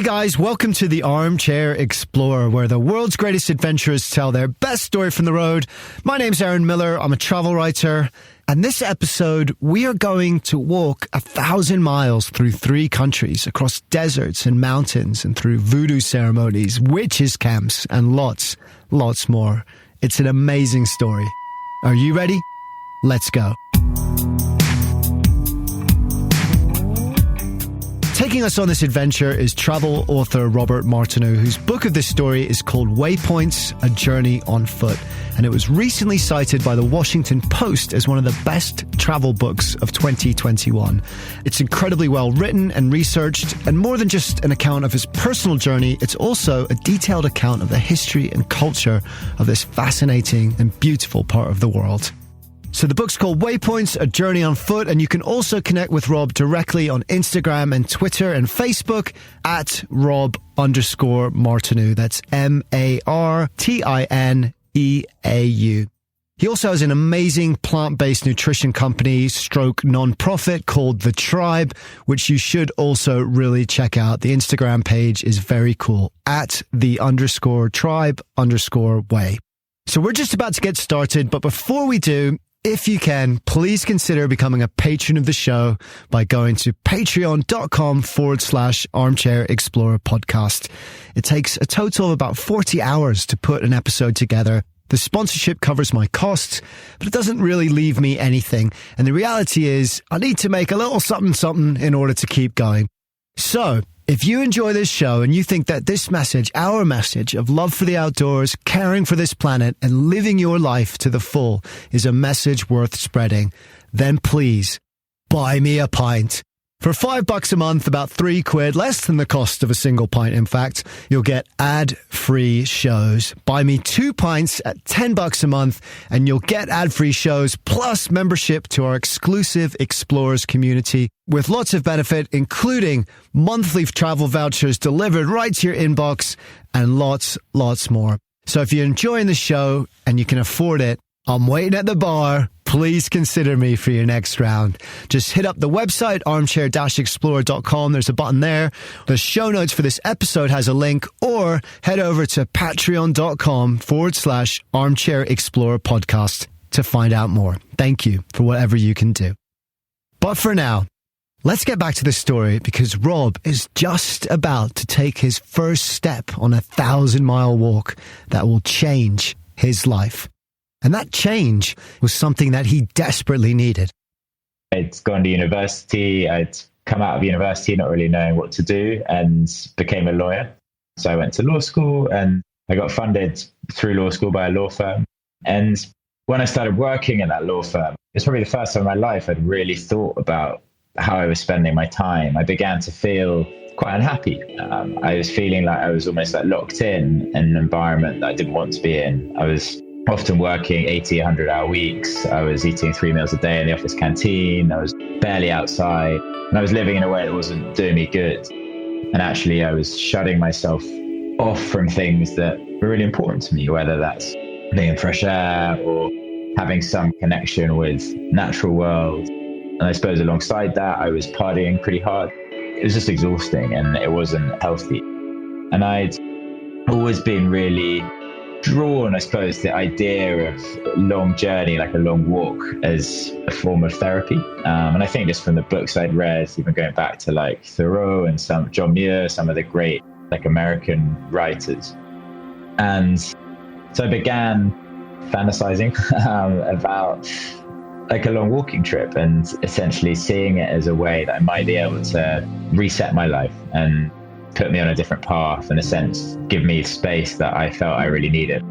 Hey guys, welcome to the Armchair Explorer, where the world's greatest adventurers tell their best story from the road. My name's Aaron Miller, I'm a travel writer, and this episode we are going to walk 1,000 miles through 3 countries, across deserts and mountains, and through voodoo ceremonies, witches' camps, and lots more. It's an amazing story. Are you ready? Let's go. Taking us on this adventure is travel author Robert Martineau, whose book of this story is called Waypoints, A Journey on Foot, and it was recently cited by the Washington Post as one of the best travel books of 2021. It's incredibly well written and researched, and more than just an account of his personal journey, it's also a detailed account of the history and culture of this fascinating and beautiful part of the world. So the book's called Waypoints, A Journey on Foot, and you can also connect with Rob directly on Instagram and Twitter and Facebook at Rob_Martineau. That's MARTINEAU. He also has an amazing plant-based nutrition company stroke non-profit called The Tribe, which you should also really check out. The Instagram page is very cool, at _tribe_way. So we're just about to get started, but before we do, if you can, please consider becoming a patron of the show by going to patreon.com/Armchair Explorer podcast. It takes a total of about 40 hours to put an episode together. The sponsorship covers my costs, but it doesn't really leave me anything. And the reality is, I need to make a little something in order to keep going. So, if you enjoy this show and you think that this message, our message of love for the outdoors, caring for this planet, and living your life to the full is a message worth spreading, then please buy me a pint. For $5 a month, about £3, less than the cost of a single pint, in fact, you'll get ad-free shows. Buy me 2 pints at $10 a month, and you'll get ad-free shows plus membership to our exclusive Explorers community with lots of benefit, including monthly travel vouchers delivered right to your inbox and lots more. So if you're enjoying the show and you can afford it, I'm waiting at the bar. Please consider me for your next round. Just hit up the website, armchair-explorer.com. There's a button there. The show notes for this episode has a link, or head over to patreon.com/Armchair Explorer podcast to find out more. Thank you for whatever you can do. But for now, let's get back to the story, because Rob is just about to take his first step on a 1,000-mile walk that will change his life. And that change was something that he desperately needed. I'd gone to university. I'd come out of university not really knowing what to do, and became a lawyer. So I went to law school, and I got funded through law school by a law firm. And when I started working in that law firm, it's probably the first time in my life I'd really thought about how I was spending my time. I began to feel quite unhappy. I was feeling like I was almost like locked in an environment that I didn't want to be in. I was often working 80, 100-hour weeks. I was eating 3 meals a day in the office canteen. I was barely outside. And I was living in a way that wasn't doing me good. And actually, I was shutting myself off from things that were really important to me, whether that's being in fresh air or having some connection with natural world. And I suppose alongside that, I was partying pretty hard. It was just exhausting, and it wasn't healthy. And I'd always been really drawn, I suppose, the idea of long journey, like a long walk, as a form of therapy. And I think just from the books I'd read, even going back to like Thoreau and some John Muir, some of the great like American writers. And so I began fantasizing about like a long walking trip, and essentially seeing it as a way that I might be able to reset my life and put me on a different path, in a sense, give me space that I felt I really needed.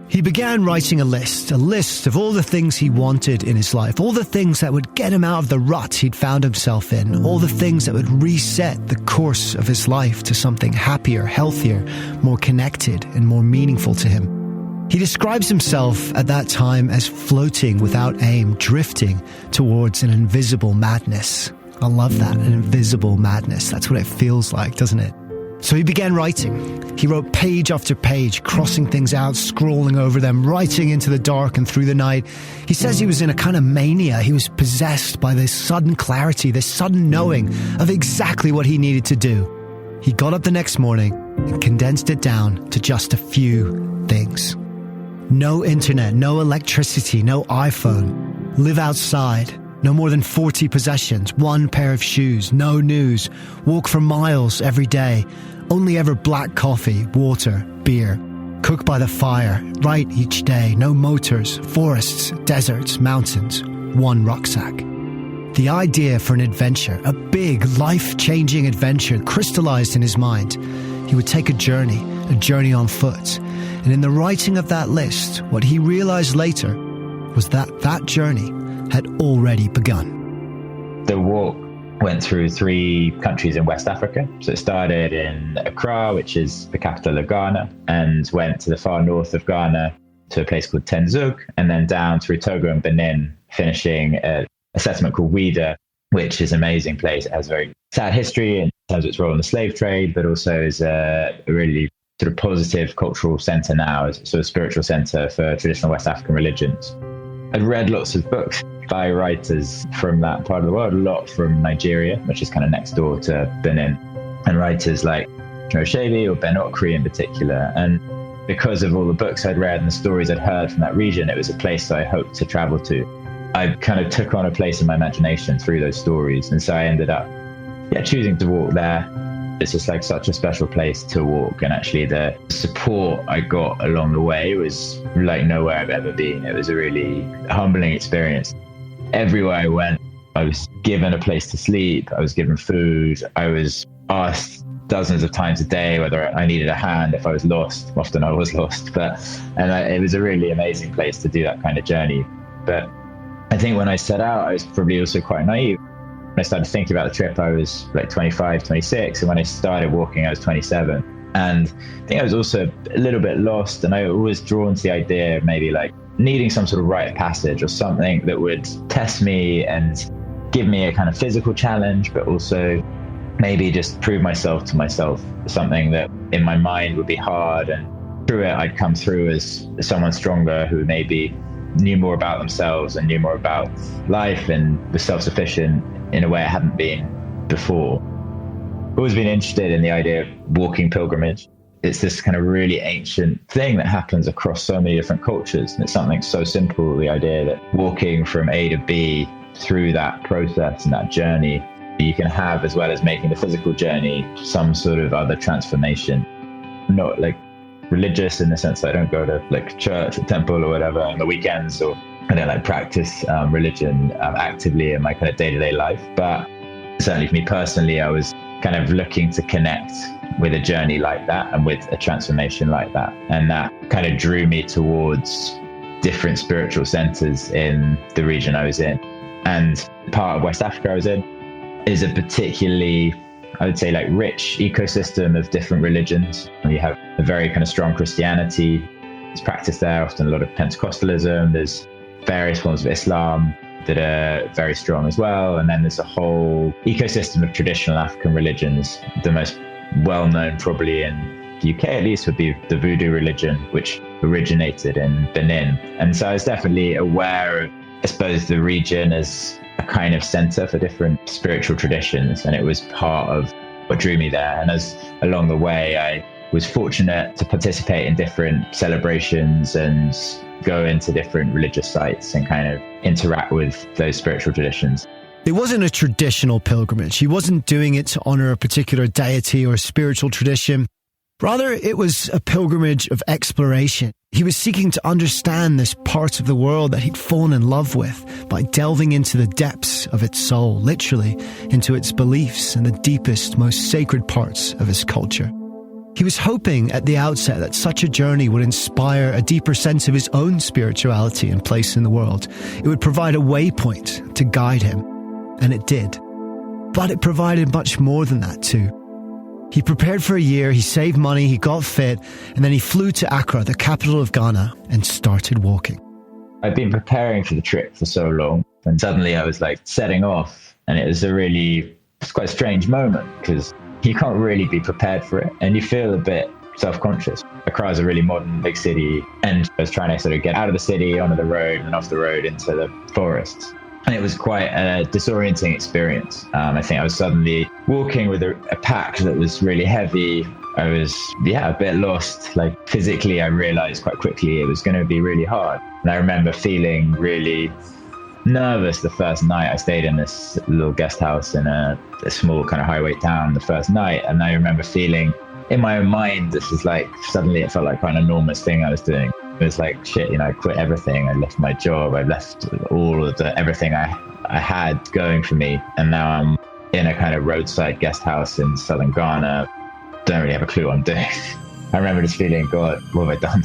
He began writing a list of all the things he wanted in his life, all the things that would get him out of the rut he'd found himself in, all the things that would reset the course of his life to something happier, healthier, more connected, and more meaningful to him. He describes himself at that time as floating without aim, drifting towards an invisible madness. I love that, an invisible madness. That's what it feels like, doesn't it? So he began writing. He wrote page after page, crossing things out, scrolling over them, writing into the dark and through the night. He says he was in a kind of mania. He was possessed by this sudden clarity, this sudden knowing of exactly what he needed to do. He got up the next morning and condensed it down to just a few things. No internet, no electricity, no iPhone. Live outside. No more than 40 possessions, 1 pair of shoes, no news. Walk for miles every day. Only ever black coffee, water, beer. Cook by the fire, write each day. No motors, forests, deserts, mountains. 1 rucksack. The idea for an adventure, a big, life-changing adventure, crystallized in his mind. He would take a journey on foot. And in the writing of that list, what he realized later was that that journey had already begun. The walk went through 3 countries in West Africa. So it started in Accra, which is the capital of Ghana, and went to the far north of Ghana to a place called Tenzug, and then down through Togo and Benin, finishing at a settlement called Ouida, which is an amazing place. It has a very sad history in terms of its role in the slave trade, but also is a really sort of positive cultural centre now, as sort of spiritual centre for traditional West African religions. I'd read lots of books by writers from that part of the world, a lot from Nigeria, which is kind of next door to Benin, and writers like Oshebi or Ben Okri in particular. And because of all the books I'd read and the stories I'd heard from that region, it was a place that I hoped to travel to. I kind of took on a place in my imagination through those stories. And so I ended up choosing to walk there. It's just like such a special place to walk. And actually the support I got along the way was like nowhere I've ever been. It was a really humbling experience. Everywhere I went, I was given a place to sleep. I was given food. I was asked dozens of times a day whether I needed a hand if I was lost. Often I was lost, it was a really amazing place to do that kind of journey. But I think when I set out, I was probably also quite naive. When I started thinking about the trip, I was like 25, 26. And when I started walking, I was 27. And I think I was also a little bit lost. And I was drawn to the idea of maybe like needing some sort of rite of passage or something that would test me and give me a kind of physical challenge, but also maybe just prove myself to myself, something that in my mind would be hard. And through it, I'd come through as someone stronger who maybe knew more about themselves and knew more about life and was self-sufficient in a way I hadn't been before. I've always been interested in the idea of walking pilgrimage. It's this kind of really ancient thing that happens across so many different cultures. And it's something so simple, the idea that walking from A to B through that process and that journey, you can have, as well as making the physical journey, some sort of other transformation. Not like religious in the sense that I don't go to like church or temple or whatever on the weekends, or I don't like practice religion actively in my kind of day-to-day life. But certainly for me personally, I was kind of looking to connect with a journey like that and with a transformation like that. And that kind of drew me towards different spiritual centers in the region I was in. And part of West Africa I was in is a particularly, I would say, like rich ecosystem of different religions. You have a very kind of strong Christianity. It's practiced there, often a lot of Pentecostalism. There's various forms of Islam that are very strong as well. And then there's a whole ecosystem of traditional African religions. The most well-known probably in the UK at least would be the Voodoo religion, which originated in Benin. And so I was definitely aware of, I suppose, the region as a kind of center for different spiritual traditions. And it was part of what drew me there. And as along the way, I was fortunate to participate in different celebrations and go into different religious sites and kind of interact with those spiritual traditions. It wasn't a traditional pilgrimage. He wasn't doing it to honor a particular deity or spiritual tradition. Rather, it was a pilgrimage of exploration. He was seeking to understand this part of the world that he'd fallen in love with by delving into the depths of its soul, literally into its beliefs and the deepest, most sacred parts of his culture. He was hoping at the outset that such a journey would inspire a deeper sense of his own spirituality and place in the world. It would provide a waypoint to guide him, and it did. But it provided much more than that too. He prepared for a year, he saved money, he got fit, and then he flew to Accra, the capital of Ghana, and started walking. I'd been preparing for the trip for so long, and suddenly I was like setting off, and it was quite a strange moment because you can't really be prepared for it, and you feel a bit self-conscious. Accra is a really modern big city, and I was trying to sort of get out of the city, onto the road, and off the road into the forests. And it was quite a disorienting experience. I think I was suddenly walking with a pack that was really heavy. I was, a bit lost. Like physically, I realized quite quickly it was going to be really hard. And I remember feeling really nervous the first night. I stayed in this little guest house in a small kind of highway town the first night. And I remember feeling in my own mind, this is like, suddenly it felt like quite an enormous thing I was doing. It was like, shit, I quit everything. I left my job. I left all of everything I had going for me. And now I'm in a kind of roadside guest house in southern Ghana. Don't really have a clue what I'm doing. I remember just feeling, God, what have I done?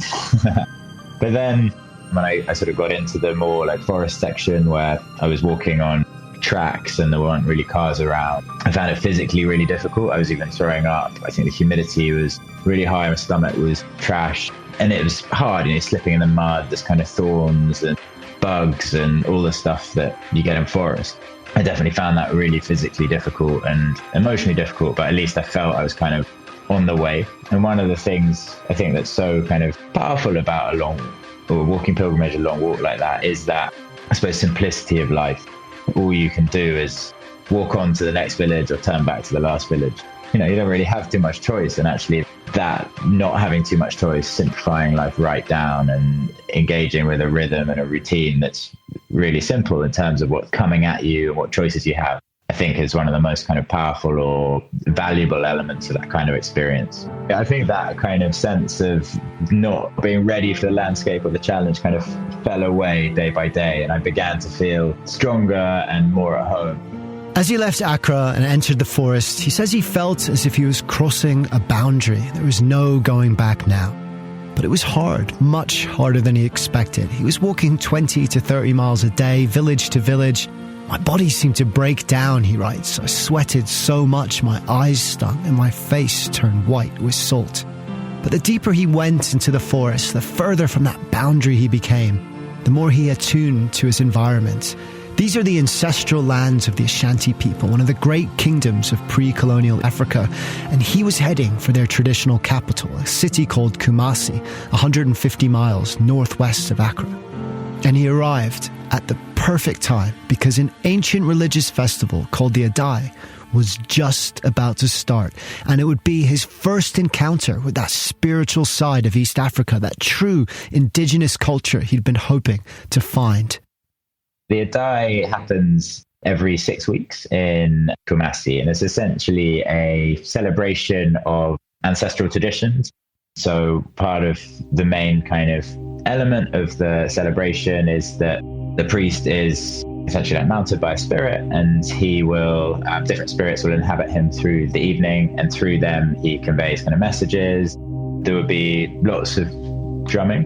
But then when I sort of got into the more like forest section where I was walking on tracks and there weren't really cars around, I found it physically really difficult. I was even throwing up. I think the humidity was really high. My stomach was trash. And it was hard, slipping in the mud, there's kind of thorns and bugs and all the stuff that you get in forest. I definitely found that really physically difficult and emotionally difficult, but at least I felt I was kind of on the way. And one of the things I think that's so kind of powerful about a walking pilgrimage, a long walk like that, is that, I suppose, simplicity of life. All you can do is walk on to the next village or turn back to the last village. You don't really have too much choice. And actually that not having too much choice, simplifying life right down and engaging with a rhythm and a routine that's really simple in terms of what's coming at you and what choices you have, I think is one of the most kind of powerful or valuable elements of that kind of experience. I think that kind of sense of not being ready for the landscape or the challenge kind of fell away day by day, and I began to feel stronger and more at home. As he left Accra and entered the forest, he says he felt as if he was crossing a boundary. There was no going back now. But it was hard, much harder than he expected. He was walking 20 to 30 miles a day, village to village. My body seemed to break down, he writes. I sweated so much my eyes stung and my face turned white with salt. But the deeper he went into the forest, the further from that boundary he became, the more he attuned to his environment. These are the ancestral lands of the Ashanti people, one of the great kingdoms of pre-colonial Africa, and he was heading for their traditional capital, a city called Kumasi, 150 miles northwest of Accra. And he arrived at the perfect time because an ancient religious festival called the Adai was just about to start, and it would be his first encounter with that spiritual side of East Africa, that true indigenous culture he'd been hoping to find. The Adai happens every 6 weeks in Kumasi, and it's essentially a celebration of ancestral traditions. So part of the main kind of element of the celebration is that the priest is essentially mounted by a spirit, and he will, different spirits will inhabit him through the evening, and through them he conveys kind of messages. There would be lots of drumming,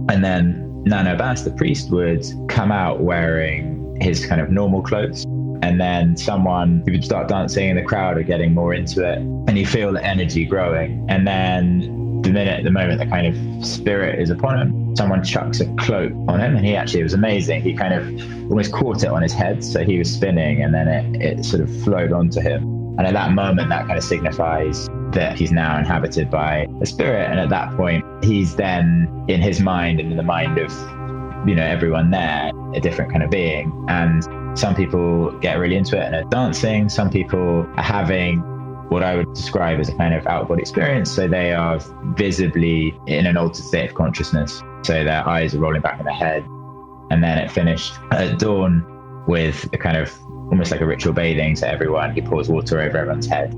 and then Nana Abbas, the priest, would come out wearing his kind of normal clothes, and then someone who would start dancing in the crowd are getting more into it, and you feel the energy growing. And then the moment the kind of spirit is upon him, someone chucks a cloak on him, and it was amazing. He kind of almost caught it on his head, so he was spinning, and then it sort of flowed onto him. And at that moment, that kind of signifies that he's now inhabited by a spirit. And at that point, he's then, in his mind and in the mind of, everyone there, a different kind of being. And some people get really into it and are dancing. Some people are having what I would describe as a kind of out-of-body experience. So they are visibly in an altered state of consciousness. So their eyes are rolling back in their head. And then it finished at dawn with a kind of almost like a ritual bathing. So he pours water over everyone's head.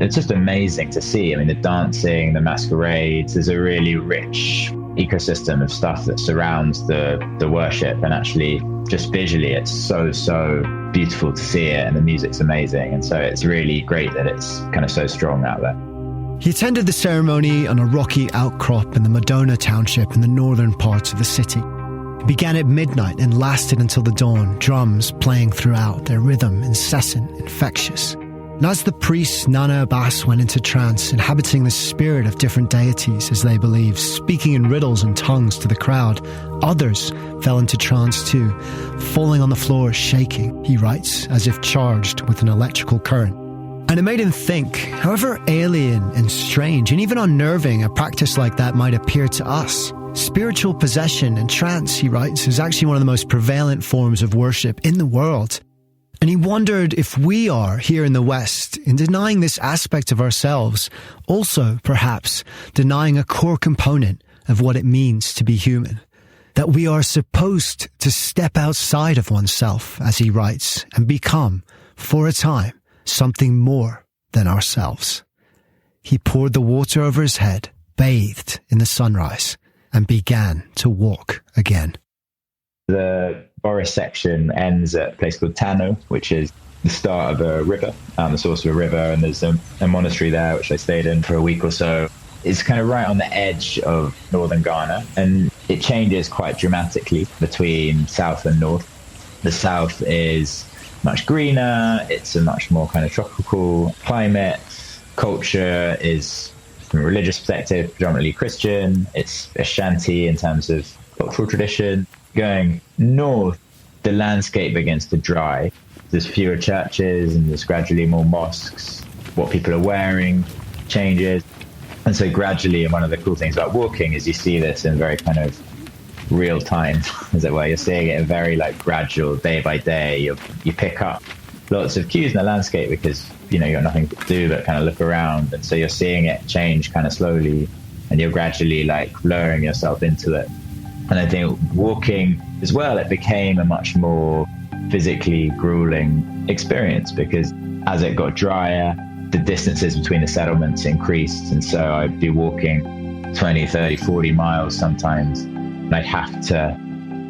It's just amazing to see. The dancing, the masquerades, there's a really rich ecosystem of stuff that surrounds the worship. And actually, just visually, it's so beautiful to see it. And the music's amazing. And so it's really great that it's kind of so strong out there. He attended the ceremony on a rocky outcrop in the Madona township in the northern parts of the city. It began at midnight and lasted until the dawn, drums playing throughout, their rhythm incessant, infectious. And as the priest Nana Abbas went into trance, inhabiting the spirit of different deities, as they believed, speaking in riddles and tongues to the crowd, others fell into trance too, falling on the floor shaking, he writes, as if charged with an electrical current. And it made him think, however alien and strange and even unnerving a practice like that might appear to us, Spiritual possession and trance, he writes, is actually one of the most prevalent forms of worship in the world. And he wondered if we are, here in the West, in denying this aspect of ourselves, also, perhaps, denying a core component of what it means to be human. That we are supposed to step outside of oneself, as he writes, and become, for a time, something more than ourselves. He poured the water over his head, bathed in the sunrise, and began to walk again. The forest section ends at a place called Tano, which is the start of a river, the source of a river, and there's a monastery there, which I stayed in for a week or so. It's kind of right on the edge of northern Ghana, and it changes quite dramatically between south and north. The south is much greener, it's a much more kind of tropical climate. Culture is, from a religious perspective, predominantly Christian. It's Ashanti in terms of cultural tradition. Going north, the landscape begins to dry. There's fewer churches and there's gradually more mosques. What people are wearing changes. And so gradually, and one of the cool things about walking is you see this in very kind of real time, as it were. You're seeing it in very like gradual, day by day. You pick up lots of cues in the landscape because, you know, you've got nothing to do but kind of look around. And so you're seeing it change kind of slowly and you're gradually like lowering yourself into it. And I think walking as well, it became a much more physically grueling experience because as it got drier, the distances between the settlements increased. And so I'd be walking 20, 30, 40 miles sometimes. And I'd have to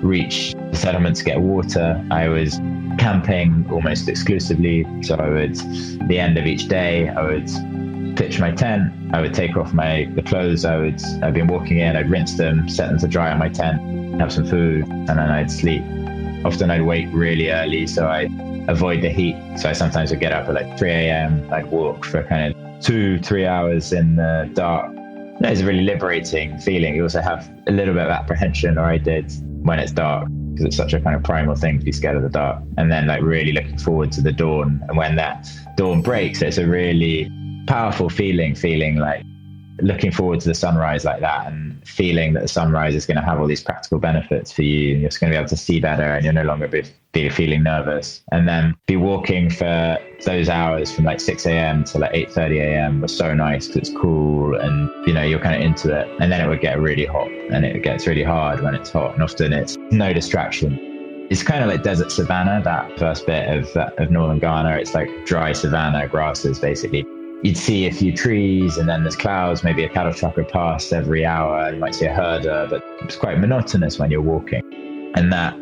reach the settlements to get water. I was camping almost exclusively. So I would, at the end of each day, I would pitch my tent. I would take off the clothes I'd been walking in. I'd rinse them, set them to dry on my tent, have some food, and then I'd sleep. Often I'd wake really early, so I avoid the heat. So I sometimes would get up at like 3 a.m. I'd walk for kind of 2-3 hours in the dark. It's a really liberating feeling. You also have a little bit of apprehension, or I did, when it's dark, because it's such a kind of primal thing to be scared of the dark. And then like really looking forward to the dawn. And when that dawn breaks, it's a really powerful feeling like looking forward to the sunrise like that and feeling that the sunrise is going to have all these practical benefits for you. And you're just going to be able to see better and you're no longer be feeling nervous. And then be walking for those hours from like 6 a.m. to like 8:30 a.m. was so nice because it's cool and, you know, you're kind of into it. And then it would get really hot and it gets really hard when it's hot. And often it's no distraction. It's kind of like desert savanna, that first bit of northern Ghana. It's like dry savanna grasses, basically. You'd see a few trees and then there's clouds, maybe a cattle truck would pass every hour. You might see a herder, but it's quite monotonous when you're walking. And that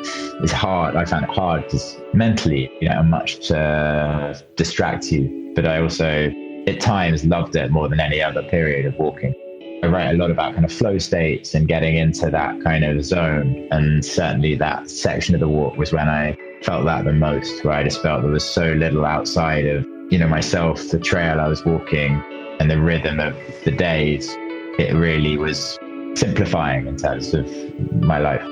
is hard. I found it hard because mentally, you know, much to distract you. But I also, at times, loved it more than any other period of walking. I write a lot about kind of flow states and getting into that kind of zone. And certainly that section of the walk was when I felt that the most, where I just felt there was so little outside of, you know, myself, the trail I was walking and the rhythm of the days. It really was simplifying in terms of my life.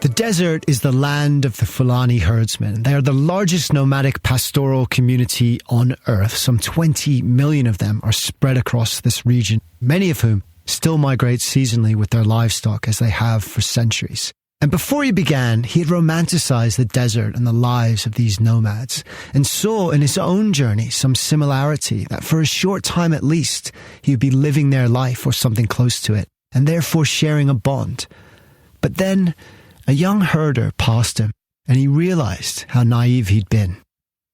The desert is the land of the Fulani herdsmen. They are the largest nomadic pastoral community on earth. Some 20 million of them are spread across this region, many of whom still migrate seasonally with their livestock as they have for centuries. And before he began, he had romanticized the desert and the lives of these nomads and saw in his own journey some similarity that for a short time at least, he would be living their life or something close to it and therefore sharing a bond. But then a young herder passed him and he realized how naive he'd been.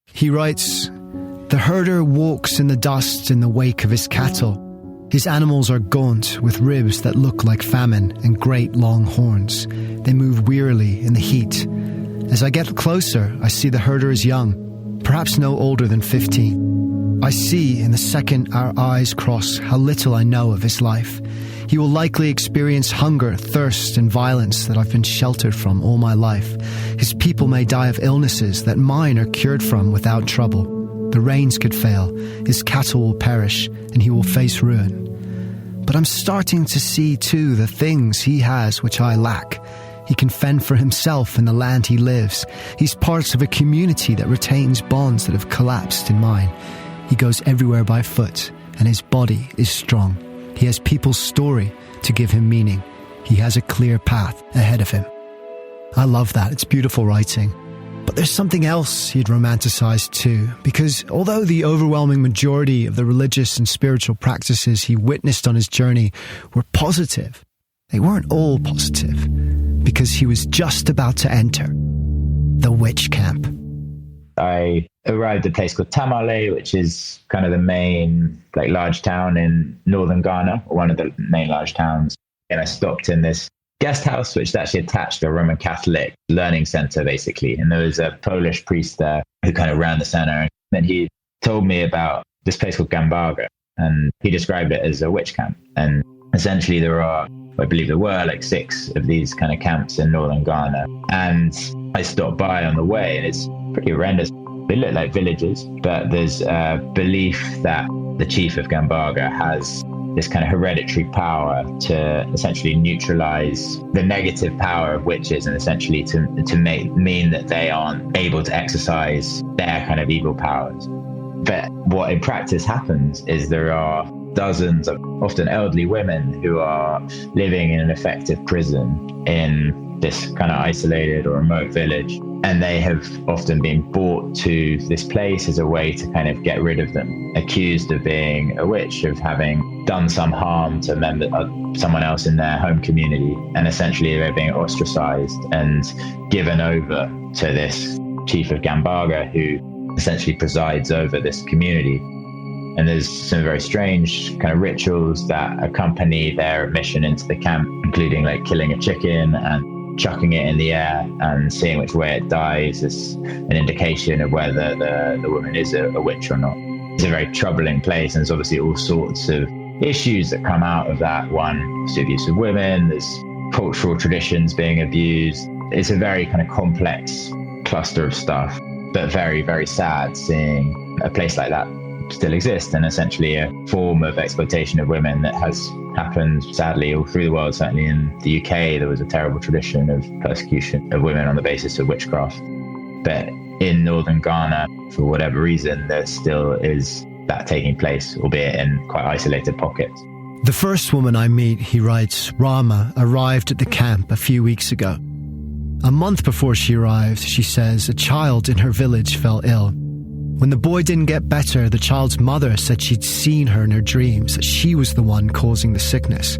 He writes, "The herder walks in the dust in the wake of his cattle. His animals are gaunt with ribs that look like famine and great long horns. They move wearily in the heat. As I get closer, I see the herder is young, perhaps no older than 15. I see in the second our eyes cross how little I know of his life. He will likely experience hunger, thirst, and violence that I've been sheltered from all my life. His people may die of illnesses that mine are cured from without trouble. The rains could fail, his cattle will perish, and he will face ruin. But I'm starting to see too the things he has which I lack. He can fend for himself in the land he lives. He's part of a community that retains bonds that have collapsed in mine. He goes everywhere by foot, and his body is strong. He has people's story to give him meaning. he has a clear path ahead of him. I love that. It's beautiful writing. But there's something else he'd romanticized too, because although the overwhelming majority of the religious and spiritual practices he witnessed on his journey were positive, they weren't all positive, because he was just about to enter the witch camp. I arrived at a place called Tamale, which is kind of the main large town in northern Ghana, or one of the main large towns. And I stopped in this guest house, which is actually attached to a Roman Catholic learning center, basically. And there was a Polish priest there who kind of ran the center. And he told me about this place called Gambaga. And he described it as a witch camp. And essentially I believe there were 6 of these kind of camps in northern Ghana. And I stopped by on the way, and it's pretty horrendous. They look like villages, but there's a belief that the chief of Gambaga has this kind of hereditary power to essentially neutralize the negative power of witches, and essentially to mean that they aren't able to exercise their kind of evil powers. But what in practice happens is there are dozens of often elderly women who are living in an effective prison in this kind of isolated or remote village. And they have often been brought to this place as a way to kind of get rid of them, accused of being a witch, of having done some harm to someone else in their home community. And essentially they're being ostracized and given over to this chief of Gambaga, who essentially presides over this community. And there's some very strange kind of rituals that accompany their admission into the camp, including killing a chicken and chucking it in the air and seeing which way it dies is an indication of whether the woman is a witch or not. It's a very troubling place, and there's obviously all sorts of issues that come out of that. One, the abuse of women, there's cultural traditions being abused. It's a very kind of complex cluster of stuff, but very, very sad seeing a place like that still exist, and essentially a form of exploitation of women that has happened sadly all through the world. Certainly in the UK there was a terrible tradition of persecution of women on the basis of witchcraft, but in northern Ghana, for whatever reason, there still is that taking place, albeit in quite isolated pockets. The first woman I meet, he writes, Rama, arrived at the camp a few weeks ago. A month before she arrived, she says, a child in her village fell ill. When the boy didn't get better, the child's mother said she'd seen her in her dreams, that she was the one causing the sickness.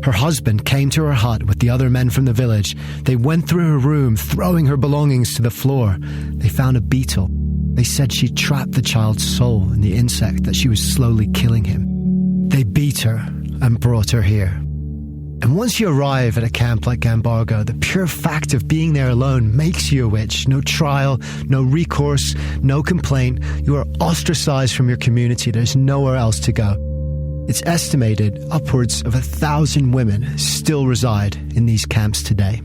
Her husband came to her hut with the other men from the village. They went through her room, throwing her belongings to the floor. They found a beetle. They said she'd trapped the child's soul in the insect, that she was slowly killing him. They beat her and brought her here. And once you arrive at a camp like Gambaga, the pure fact of being there alone makes you a witch. No trial, no recourse, no complaint. You are ostracized from your community. There's nowhere else to go. It's estimated upwards of 1,000 women still reside in these camps today.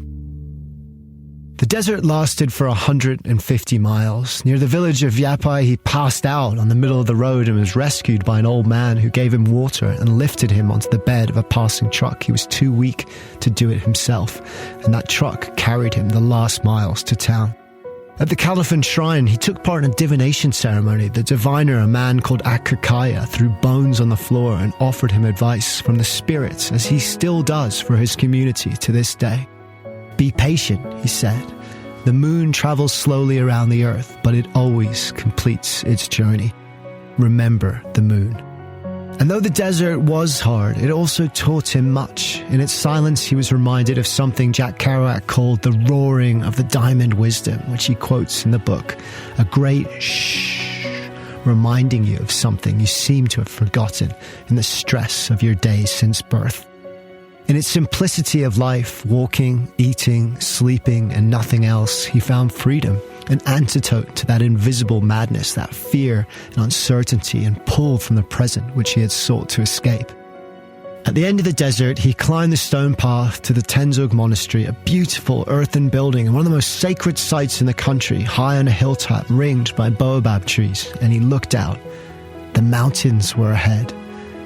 The desert lasted for 150 miles. Near the village of Yapai, he passed out on the middle of the road and was rescued by an old man who gave him water and lifted him onto the bed of a passing truck. He was too weak to do it himself, and that truck carried him the last miles to town. At the Califan shrine, he took part in a divination ceremony. The diviner, a man called Akakaya, threw bones on the floor and offered him advice from the spirits, as he still does for his community to this day. Be patient, he said. The moon travels slowly around the earth, but it always completes its journey. Remember the moon. And though the desert was hard, it also taught him much. In its silence, he was reminded of something Jack Kerouac called the roaring of the diamond wisdom, which he quotes in the book. A great shh, reminding you of something you seem to have forgotten in the stress of your days since birth. In its simplicity of life, walking, eating, sleeping, and nothing else, he found freedom, an antidote to that invisible madness, that fear and uncertainty and pull from the present which he had sought to escape. At the end of the desert, he climbed the stone path to the Tenzog Monastery, a beautiful earthen building and one of the most sacred sites in the country, high on a hilltop ringed by baobab trees, and he looked out. The mountains were ahead.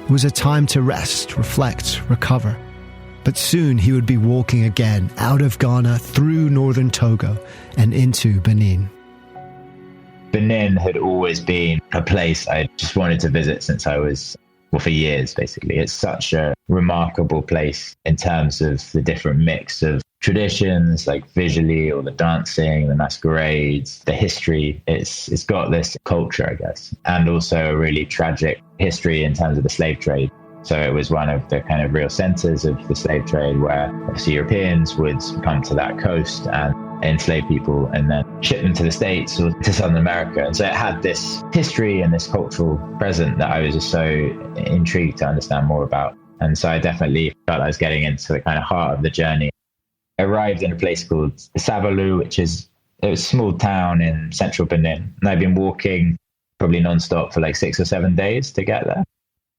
It was a time to rest, reflect, recover. But soon he would be walking again out of Ghana, through northern Togo, and into Benin. Benin had always been a place I just wanted to visit since I was for years, basically. It's such a remarkable place in terms of the different mix of traditions, like visually, all the dancing, the masquerades, the history. It's got this culture, I guess, and also a really tragic history in terms of the slave trade. So it was one of the kind of real centers of the slave trade, where obviously Europeans would come to that coast and enslave people and then ship them to the States or to Southern America. And so it had this history and this cultural present that I was just so intrigued to understand more about. And so I definitely felt I was getting into the kind of heart of the journey. I arrived in a place called Savalu, which is a small town in central Benin. And I've been walking probably nonstop for like 6 or 7 days to get there.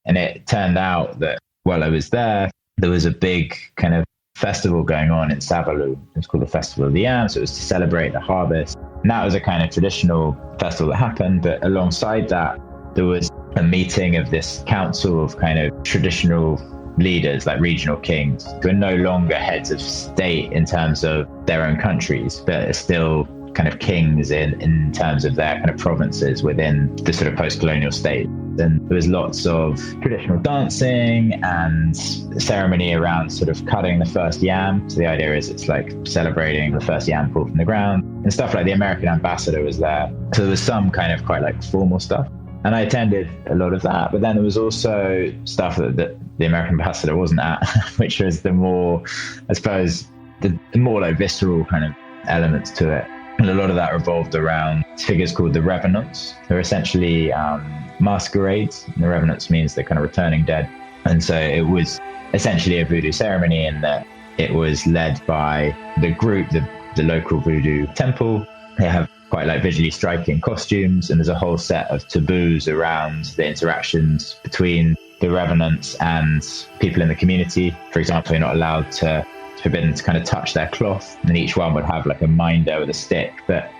And it turned out that while I was there was a big kind of festival going on in Savalu. It was called the Festival of the Yam. So it was to celebrate the harvest. And that was a kind of traditional festival that happened. But alongside that, there was a meeting of this council of kind of traditional leaders, like regional kings, who are no longer heads of state in terms of their own countries, but are still kind of kings in terms of their kind of provinces within the sort of post-colonial state. And there was lots of traditional dancing and ceremony around sort of cutting the first yam. So the idea is it's like celebrating the first yam pulled from the ground and stuff. Like the American ambassador was there. So there was some kind of quite like formal stuff. And I attended a lot of that. But then there was also stuff that the American ambassador wasn't at, which was the more, I suppose, the more like visceral kind of elements to it. And a lot of that revolved around figures called the revenants. They're essentially masquerades. And the revenants means they're kind of returning dead. And so it was essentially a voodoo ceremony in that it was led by the group, the local voodoo temple. They have quite like visually striking costumes, and there's a whole set of taboos around the interactions between the revenants and people in the community. For example, you're not allowed to, forbidden to kind of touch their cloth, and each one would have like a minder with a stick, but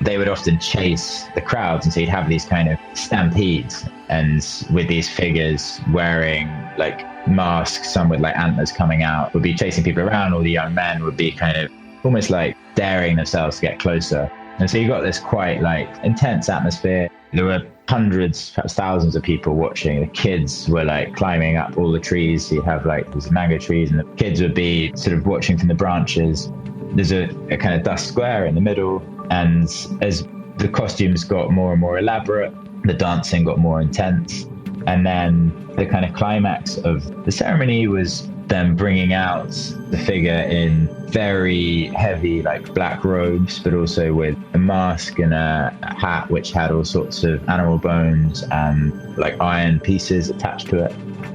they would often chase the crowds, and so you'd have these kind of stampedes, and with these figures wearing like masks, some with like antlers coming out, would be chasing people around. All the young men would be kind of almost like daring themselves to get closer. And so you got this quite like intense atmosphere. There were hundreds, perhaps thousands of people watching. The kids were like climbing up all the trees. So you have like these mango trees, and the kids would be sort of watching from the branches. There's a kind of dust square in the middle. And as the costumes got more and more elaborate, the dancing got more intense. And then the kind of climax of the ceremony was them bringing out the figure in very heavy like black robes, but also with a mask and a hat which had all sorts of animal bones and like iron pieces attached to it.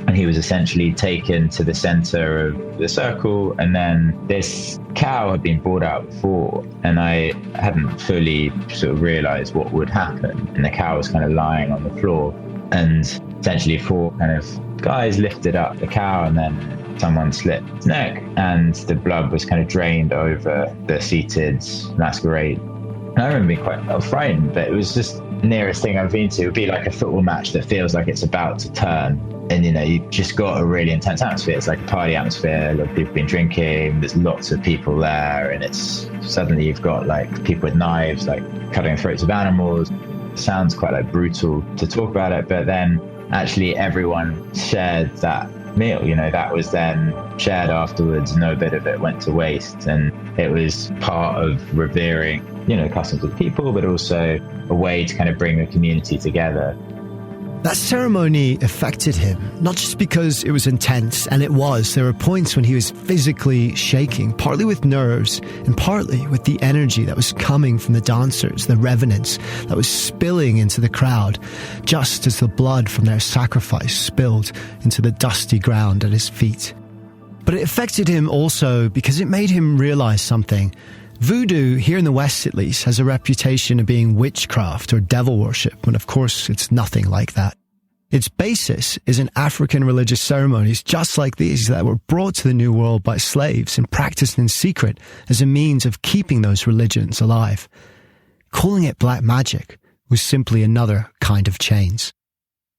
And he was essentially taken to the center of the circle, and then this cow had been brought out before, and I hadn't fully sort of realized what would happen. And the cow was kind of lying on the floor, and essentially 4 kind of guys lifted up the cow, and then someone slit its neck, and the blood was kind of drained over the seated masquerade. And I remember being quite frightened, but it was just the nearest thing I've been to. It would be like a football match that feels like it's about to turn. And, you know, you've just got a really intense atmosphere. It's like a party atmosphere. A lot of people have been drinking. There's lots of people there. And it's suddenly you've got like people with knives, like cutting the throats of animals. It sounds quite like brutal to talk about it. But then actually everyone shared that meal, you know, that was then shared afterwards. No bit of it went to waste. And it was part of revering, you know, customs of the people, but also a way to kind of bring the community together. That ceremony affected him, not just because it was intense, and it was. There were points when he was physically shaking, partly with nerves and partly with the energy that was coming from the dancers, the revenants, that was spilling into the crowd, just as the blood from their sacrifice spilled into the dusty ground at his feet. But it affected him also because it made him realize something. Voodoo, here in the West at least, has a reputation of being witchcraft or devil worship, when of course it's nothing like that. Its basis is in African religious ceremonies just like these that were brought to the New World by slaves and practiced in secret as a means of keeping those religions alive. Calling it black magic was simply another kind of chains.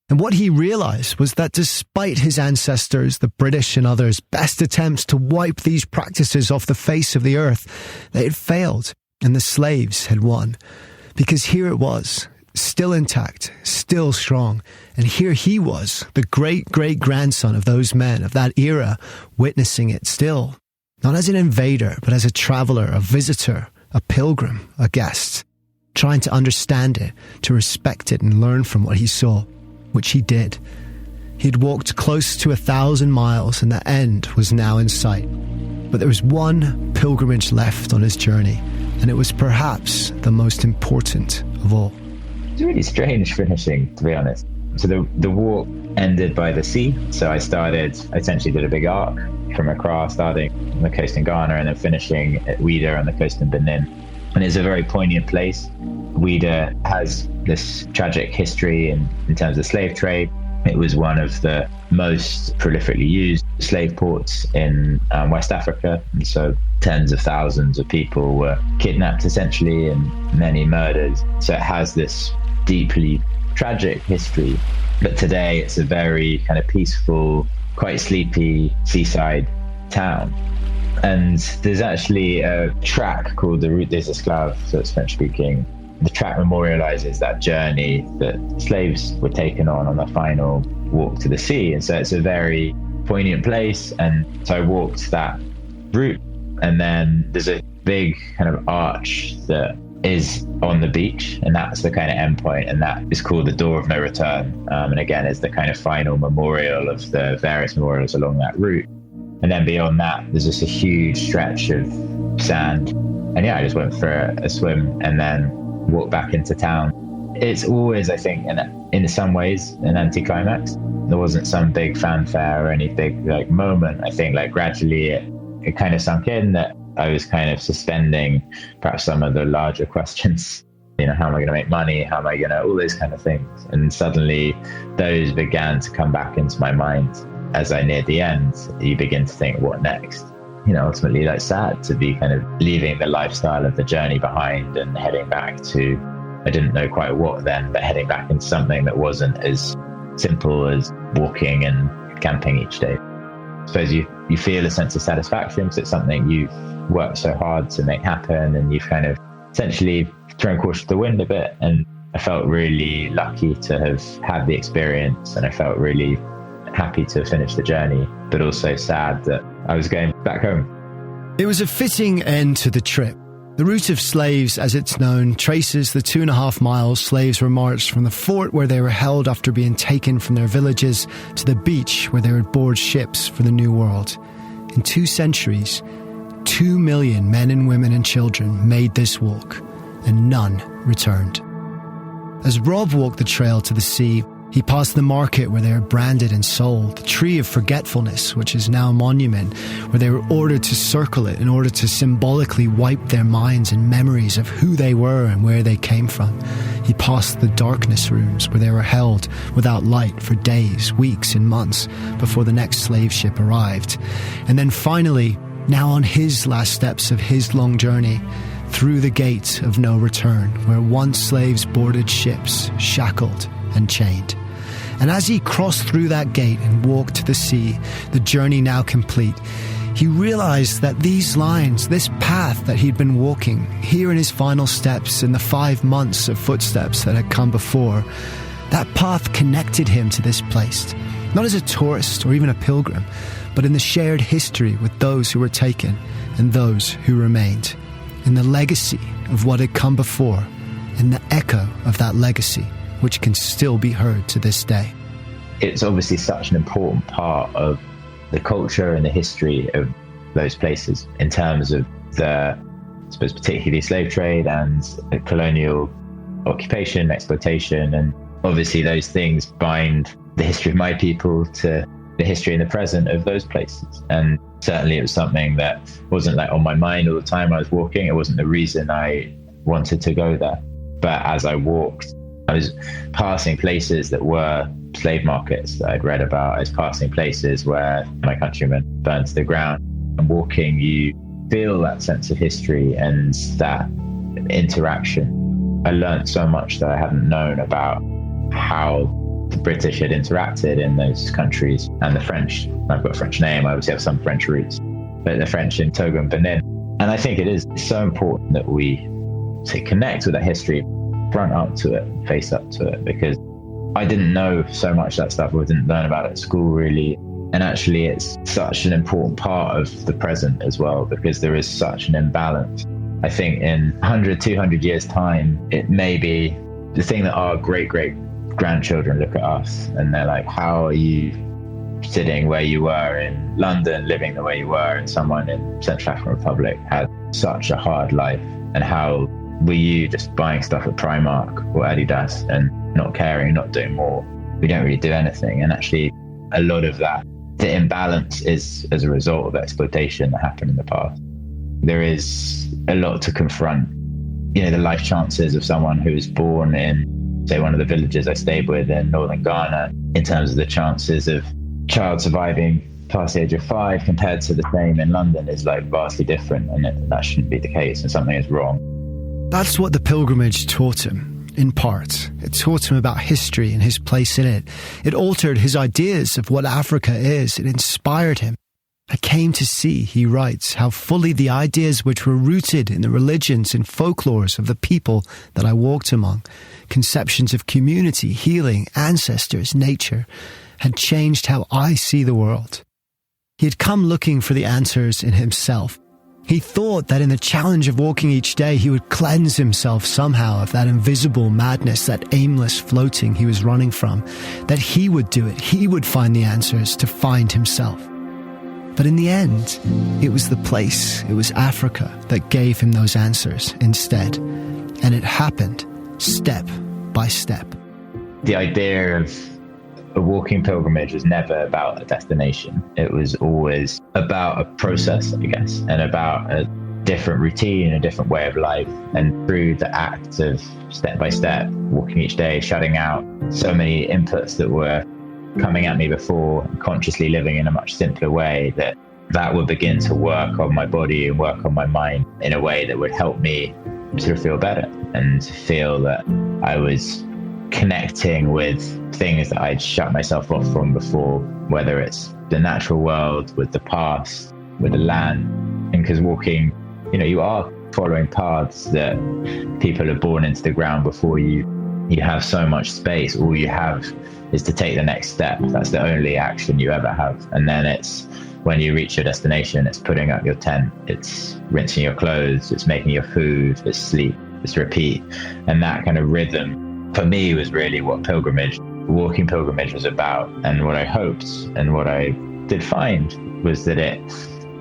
And what he realized was that despite his ancestors, the British and others' best attempts to wipe these practices off the face of the earth, they had failed and the slaves had won. Because here it was, still intact, still strong. And here he was, the great-great-grandson of those men of that era, witnessing it still. Not as an invader, but as a traveller, a visitor, a pilgrim, a guest. Trying to understand it, to respect it and learn from what he saw, which he did. He'd walked close to 1,000 miles and the end was now in sight. But there was one pilgrimage left on his journey, and it was perhaps the most important of all. It's really strange finishing, to be honest. So the walk ended by the sea. So I essentially did a big arc from Accra, starting on the coast in Ghana and then finishing at Ouida on the coast in Benin. And it's a very poignant place. Ouida has this tragic history in terms of slave trade. It was one of the most prolifically used slave ports in West Africa. And so tens of thousands of people were kidnapped essentially and many murdered. So it has this deeply tragic history. But today it's a very kind of peaceful, quite sleepy seaside town. And there's actually a track called the Route des Esclaves, so it's French speaking. The track memorializes that journey that slaves were taken on the final walk to the sea. And so it's a very poignant place. And so I walked that route. And then there's a big kind of arch that is on the beach. And that's the kind of endpoint. And that is called the Door of No Return. And again, it's the kind of final memorial of the various memorials along that route. And then beyond that, there's just a huge stretch of sand. And yeah, I just went for a swim and then walked back into town. It's always, I think, in some ways, an anticlimax. There wasn't some big fanfare or any big moment. I think gradually it kind of sunk in that I was kind of suspending perhaps some of the larger questions. How am I going to make money? How am I going to, all those kind of things. And suddenly those began to come back into my mind. As I neared the end, you begin to think, what next? Ultimately, that's sad to be kind of leaving the lifestyle of the journey behind and heading back to, I didn't know quite what then, but heading back into something that wasn't as simple as walking and camping each day. I suppose you feel a sense of satisfaction because it's something you've worked so hard to make happen, and you've kind of essentially thrown caution to the wind a bit. And I felt really lucky to have had the experience, and I felt really happy to finish the journey, but also sad that I was going back home. It was a fitting end to the trip. The route of slaves, as it's known, traces the 2.5 miles slaves were marched from the fort where they were held after being taken from their villages to the beach where they would board ships for the New World. In 2 centuries, 2 million men and women and children made this walk, and none returned. As Rob walked the trail to the sea, he passed the market where they were branded and sold, the Tree of Forgetfulness, which is now a monument, where they were ordered to circle it in order to symbolically wipe their minds and memories of who they were and where they came from. He passed the darkness rooms where they were held without light for days, weeks and months before the next slave ship arrived. And then finally, now on his last steps of his long journey, through the gate of no return, where once slaves boarded ships, shackled and chained. And as he crossed through that gate and walked to the sea, the journey now complete, he realized that these lines, this path that he'd been walking, here in his final steps, in the 5 months of footsteps that had come before, that path connected him to this place, not as a tourist or even a pilgrim, but in the shared history with those who were taken and those who remained, in the legacy of what had come before, and the echo of that legacy, which can still be heard to this day. It's obviously such an important part of the culture and the history of those places in terms of the, I suppose, particularly slave trade and the colonial occupation, exploitation. And obviously those things bind the history of my people to the history and the present of those places. And certainly it was something that wasn't on my mind all the time I was walking. It wasn't the reason I wanted to go there. But as I walked, I was passing places that were slave markets that I'd read about. I was passing places where my countrymen burned to the ground. And walking, you feel that sense of history and that interaction. I learned so much that I hadn't known about how the British had interacted in those countries, and the French. I've got a French name, I obviously have some French roots, but the French in Togo and Benin. And I think it is so important that we connect with that history, front up to it, face up to it, because I didn't know so much that stuff. I didn't learn about it at school really. And actually it's such an important part of the present as well, because there is such an imbalance. I think in 100, 200 years time, it may be the thing that our great-great-grandchildren look at us and they're like, how are you sitting where you were in London, living the way you were, and someone in Central African Republic had such a hard life, and how were you just buying stuff at Primark or Adidas and not caring, not doing more? We don't really do anything. And actually a lot of that, the imbalance is as a result of exploitation that happened in the past. There is a lot to confront. The life chances of someone who was born in, say, one of the villages I stayed with in northern Ghana, in terms of the chances of child surviving past the age of 5 compared to the same in London is like vastly different, and that shouldn't be the case, and something is wrong. That's what the pilgrimage taught him, in part. It taught him about history and his place in it. It altered his ideas of what Africa is. It inspired him. I came to see, he writes, how fully the ideas which were rooted in the religions and folklores of the people that I walked among, conceptions of community, healing, ancestors, nature, had changed how I see the world. He had come looking for the answers in himself. He thought that in the challenge of walking each day, he would cleanse himself somehow of that invisible madness, that aimless floating he was running from, that he would do it. He would find the answers to find himself. But in the end, it was the place, it was Africa that gave him those answers instead. And it happened step by step. The idea of a walking pilgrimage was never about a destination. It was always about a process, I guess, and about a different routine, a different way of life. And through the act of step by step, walking each day, shutting out so many inputs that were coming at me before, consciously living in a much simpler way, that would begin to work on my body and work on my mind in a way that would help me sort of feel better and feel that I was connecting with things that I'd shut myself off from before, whether it's the natural world, with the past, with the land. And because walking, you are following paths that people have born into the ground before you. You have so much space. All you have is to take the next step. That's the only action you ever have. And then it's when you reach your destination, it's putting up your tent, it's rinsing your clothes, it's making your food, it's sleep, it's repeat. And that kind of rhythm for me was really what walking pilgrimage was about. And what I hoped and what I did find was that it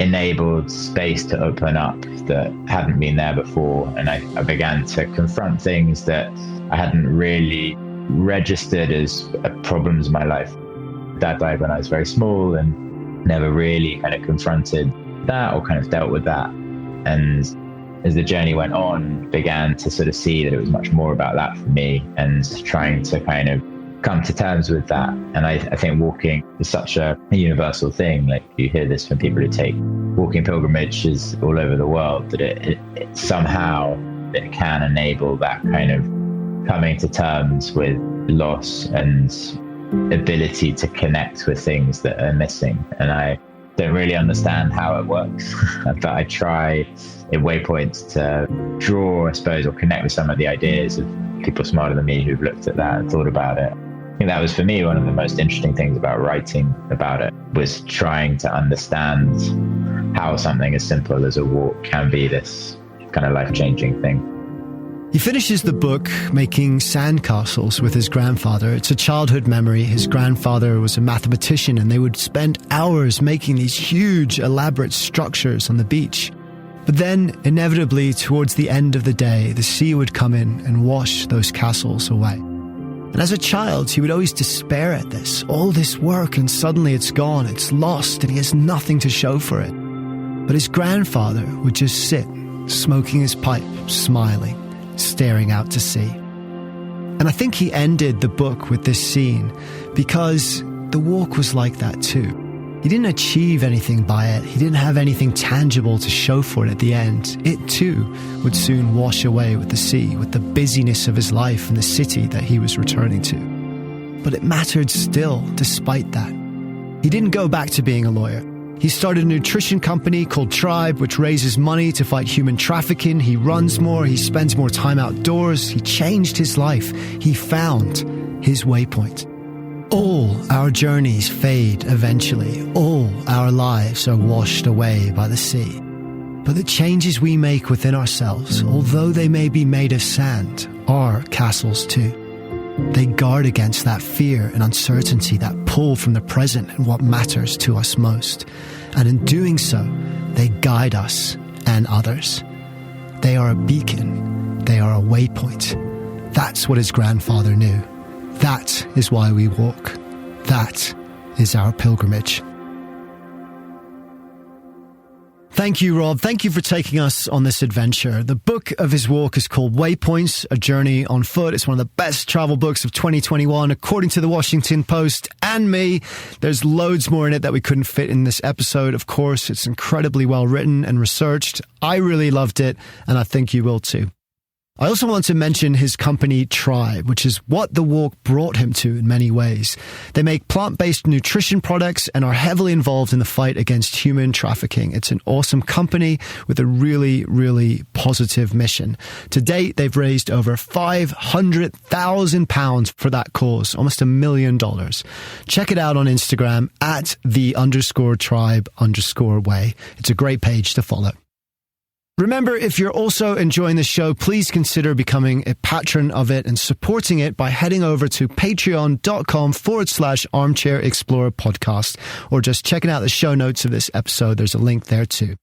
enabled space to open up that hadn't been there before. And I began to confront things that I hadn't really registered as problems in my life. Dad died when I was very small and never really kind of confronted that or kind of dealt with that. And as the journey went on, began to sort of see that it was much more about that for me and trying to kind of come to terms with that. And I think walking is such a universal thing. Like you hear this from people who take walking pilgrimages all over the world, that it somehow it can enable that kind of coming to terms with loss and ability to connect with things that are missing. And I don't really understand how it works, but I try in waypoints to draw, I suppose, or connect with some of the ideas of people smarter than me who've looked at that and thought about it. I think that was for me one of the most interesting things about writing about it, was trying to understand how something as simple as a walk can be this kind of life-changing thing. He finishes the book making sandcastles with his grandfather. It's a childhood memory. His grandfather was a mathematician and they would spend hours making these huge, elaborate structures on the beach. But then, inevitably, towards the end of the day, the sea would come in and wash those castles away. And as a child, he would always despair at this. All this work and suddenly it's gone, it's lost, and he has nothing to show for it. But his grandfather would just sit, smoking his pipe, smiling, staring out to sea. And I think he ended the book with this scene because the walk was like that too. He didn't achieve anything by it. He didn't have anything tangible to show for it at the end. It too would soon wash away with the sea, with the busyness of his life and the city that he was returning to. But it mattered still, despite that. He didn't go back to being a lawyer. He started a nutrition company called Tribe, which raises money to fight human trafficking. He runs more. He spends more time outdoors. He changed his life. He found his waypoint. All our journeys fade eventually. All our lives are washed away by the sea. But the changes we make within ourselves, although they may be made of sand, are castles too. They guard against that fear and uncertainty that pull from the present and what matters to us most. And in doing so, they guide us and others. They are a beacon. They are a waypoint. That's what his grandfather knew. That is why we walk. That is our pilgrimage. Thank you, Rob. Thank you for taking us on this adventure. The book of his walk is called Waypoints, A Journey on Foot. It's one of the best travel books of 2021, according to the Washington Post and me. There's loads more in it that we couldn't fit in this episode. Of course, it's incredibly well written and researched. I really loved it, and I think you will too. I also want to mention his company Tribe, which is what the walk brought him to in many ways. They make plant-based nutrition products and are heavily involved in the fight against human trafficking. It's an awesome company with a really, really positive mission. To date, they've raised over £500,000 for that cause, almost $1 million. Check it out on Instagram at @the_tribe_way. It's a great page to follow. Remember, if you're also enjoying the show, please consider becoming a patron of it and supporting it by heading over to patreon.com/Armchair Explorer podcast, or just checking out the show notes of this episode. There's a link there too.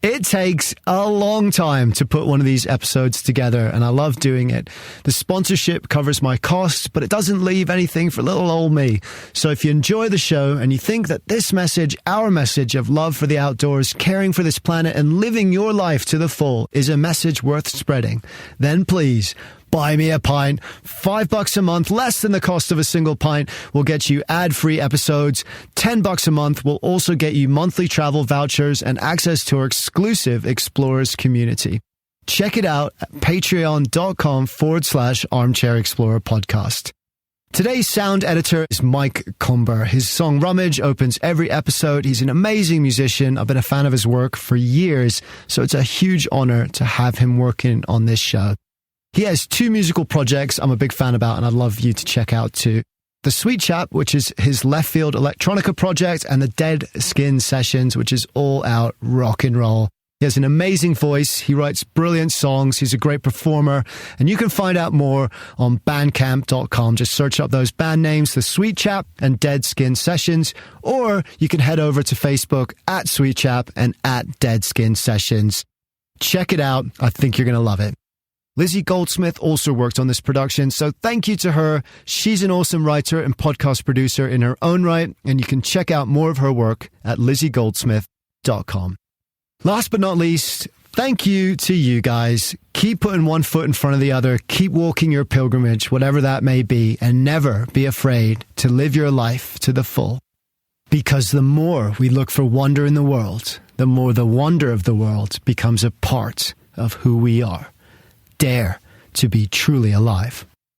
It takes a long time to put one of these episodes together, and I love doing it. The sponsorship covers my costs, but it doesn't leave anything for little old me. So if you enjoy the show and you think that this message, our message of love for the outdoors, caring for this planet, and living your life to the full is a message worth spreading, then please buy me a pint. $5 a month, less than the cost of a single pint, will get you ad-free episodes. $10 a month will also get you monthly travel vouchers and access to our exclusive Explorers community. Check it out at patreon.com/Armchair Explorer podcast. Today's sound editor is Mike Comber. His song Rummage opens every episode. He's an amazing musician. I've been a fan of his work for years, so it's a huge honor to have him working on this show. He has 2 musical projects I'm a big fan about, and I'd love you to check out too. The Sweet Chap, which is his left field electronica project, and the Dead Skin Sessions, which is all out rock and roll. He has an amazing voice. He writes brilliant songs. He's a great performer, and you can find out more on bandcamp.com. Just search up those band names, The Sweet Chap and Dead Skin Sessions, or you can head over to Facebook at Sweet Chap and at Dead Skin Sessions. Check it out. I think you're going to love it. Lizzie Goldsmith also worked on this production, so thank you to her. She's an awesome writer and podcast producer in her own right, and you can check out more of her work at lizziegoldsmith.com. Last but not least, thank you to you guys. Keep putting one foot in front of the other. Keep walking your pilgrimage, whatever that may be, and never be afraid to live your life to the full. Because the more we look for wonder in the world, the more the wonder of the world becomes a part of who we are. Dare to be truly alive.